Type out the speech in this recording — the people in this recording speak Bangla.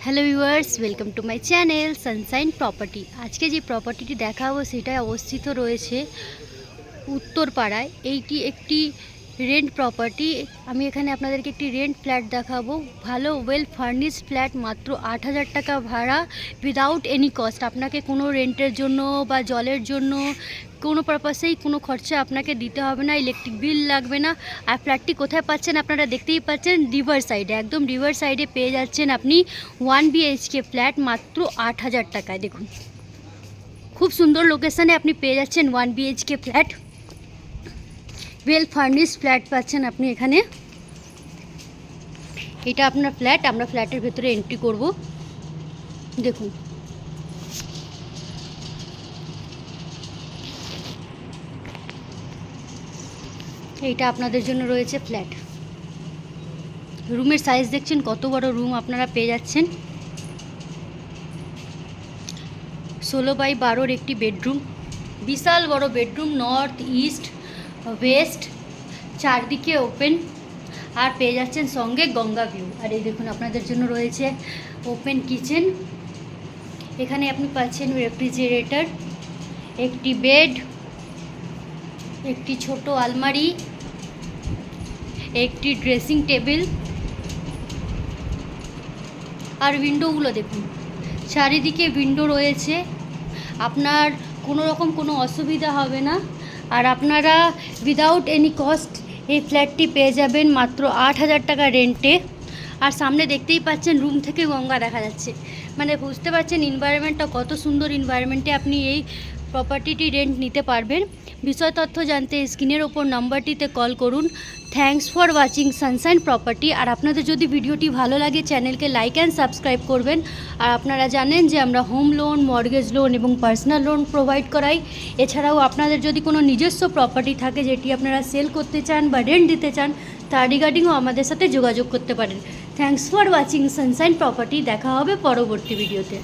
Hello viewers, welcome to my channel Sunshine property. আজকে যে প্রপার্টিটি দেখাবো সেটা অবস্থিত রয়েছে উত্তরপাড়ায়। এইটি একটি রেন্ট প্রপার্টি। আমি এখানে আপনাদেরকে একটি রেন্ট ফ্ল্যাট দেখাবো। ভালো ওয়েল ফার্নিশড ফ্ল্যাট, মাত্র 8,000 টাকা ভাড়া, উইদাউট এনি কস্ট। আপনাকে কোনো রেন্টের জন্য বা জলের জন্য কোনো পারপাসেই কোনো খরচা আপনাকে দিতে হবে না, ইলেকট্রিক বিল লাগবে না। আর ফ্ল্যাটটি কোথায় পাচ্ছেন আপনারা দেখতেই পাচ্ছেন, রিভার সাইডে, একদম রিভার সাইডে পেয়ে যাচ্ছেন আপনি 1 BHK ফ্ল্যাট মাত্র 8,000 টাকায়। দেখুন, খুব সুন্দর লোকেশানে আপনি পেয়ে যাচ্ছেন 1 BHK flat, well furnished flat পাচ্ছেন আপনি এখানে। এটা আপনার ফ্ল্যাট, আমরা ফ্ল্যাটের ভেতরে এন্ট্রি করব। দেখুন, এইটা আপনাদের জন্য রয়েছে ফ্ল্যাট। রুমের সাইজ দেখছেন কত বড় রুম আপনারা পেয়ে যাচ্ছেন। 16x12 একটি বেডরুম, বিশাল বড় বেডরুম, নর্থ ইস্ট ওয়েস্ট চারদিকে ওপেন। আর পেয়ে যাচ্ছেন সঙ্গে গঙ্গা ভিউ। আর এই দেখুন, আপনাদের জন্য রয়েছে ওপেন কিচেন। এখানে আপনি পাচ্ছেন রেফ্রিজারেটর, একটি বেড, একটি ছোট আলমারি, একটি ড্রেসিং টেবিল। আর উইন্ডোগুলো দেখুন, চারিদিকে উইন্ডো রয়েছে, আপনার কোনো রকম কোনো অসুবিধা হবে না। আর আপনারা উইদাউট এনি কস্ট এই ফ্ল্যাটটি পেয়ে যাবেন মাত্র 8,000 টাকা রেন্টে। আর সামনে দেখতেই পাচ্ছেন রুম থেকে গঙ্গা দেখা যাচ্ছে, মানে বুঝতে পারছেন এনভায়রনমেন্টটা কত সুন্দর। এনভায়রনমেন্টে আপনি এই প্রপার্টিটি রেন্ট নিতে পারবেন। বিষয় তথ্য জানতে স্ক্রিনের ওপর নাম্বারটিতে কল করুন। Thanks for watching sunshine property. আর আপনাদের যদি ভিডিওটি ভালো লাগে চ্যানেলকে লাইক অ্যান্ড সাবস্ক্রাইব করবেন। আর আপনারা জানেন যে আমরা হোম লোন, মর্গেজ লোন এবং পার্সোনাল লোন প্রোভাইড করাই। এছাড়াও আপনাদের যদি কোনো নিজস্ব প্রপার্টি থাকে যেটি আপনারা সেল করতে চান বা রেন্ট দিতে চান, তার রিগার্ডিংও আমাদের সাথে যোগাযোগ করতে পারেন। Thanks for watching sunshine property. দেখা হবে পরবর্তী ভিডিওতে।